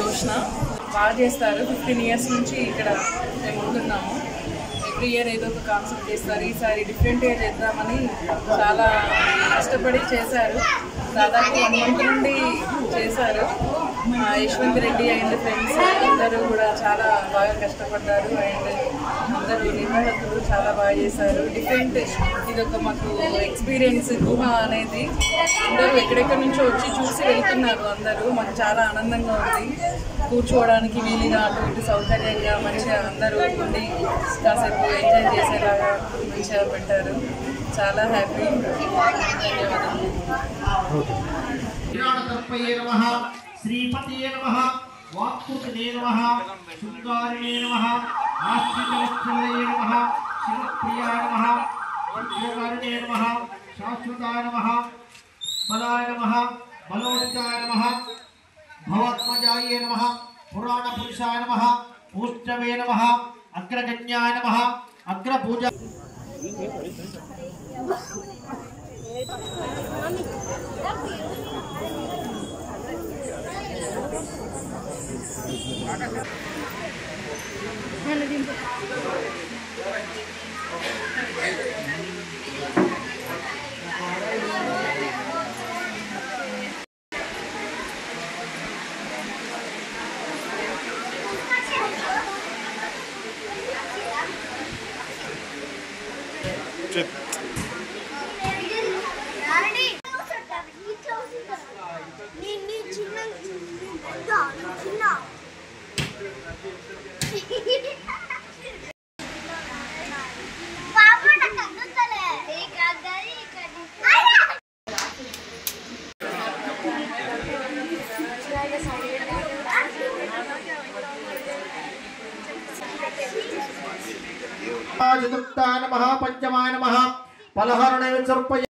జోష్న బాగా చేస్తారు. 15 years నుంచి ఇక్కడ మేము ఉంటున్నాము. ఎవ్రీ ఇయర్ ఏదో ఒక కాన్సెప్ట్ చేస్తారు. ఈసారి డిఫరెంట్గా చేద్దామని చాలా కష్టపడి చేశారు. దాదాపు 1 month నుండి చేశారు. యశ్వంత్ రెడ్డి అండ్ ఫ్రెండ్స్ అందరూ కూడా చాలా బాగా కష్టపడ్డారు. అండ్ అందరూ నిర్వాహకులు చాలా బాగా చేశారు. డిఫరెంట్ ఇదొక మాకు ఎక్స్పీరియన్స్. గుహ అనేది అందరూ ఎక్కడెక్కడి నుంచో వచ్చి చూసి వెళ్తున్నారు. అందరూ మాకు చాలా ఆనందంగా ఉంది. కూర్చోవడానికి వీలుగా అటు ఇటు సౌకర్యంగా మంచిగా అందరూ ఉండి కాసేపు ఎంజాయ్ చేసేలాగా మంచిగా పెట్టారు. చాలా హ్యాపీ. ధన్యవాదాలు. श्रीपते नमः वाक्कुटे नमः शृंगारिणे नमः आस्तिकवत्सले नमः शिवप्रियाय नमः विद्याकारिणे नमः शाश्वताय नमः बलाय नमः बलोत्ताय नमः भवत्मजाय नमः पुराणपुरुषाय नमः पूष्णवे नमः अग्रगण्याय नमः अग्रपूजा चतुर्थाय नमः पंचमाय नमः फलहरणे सर्पय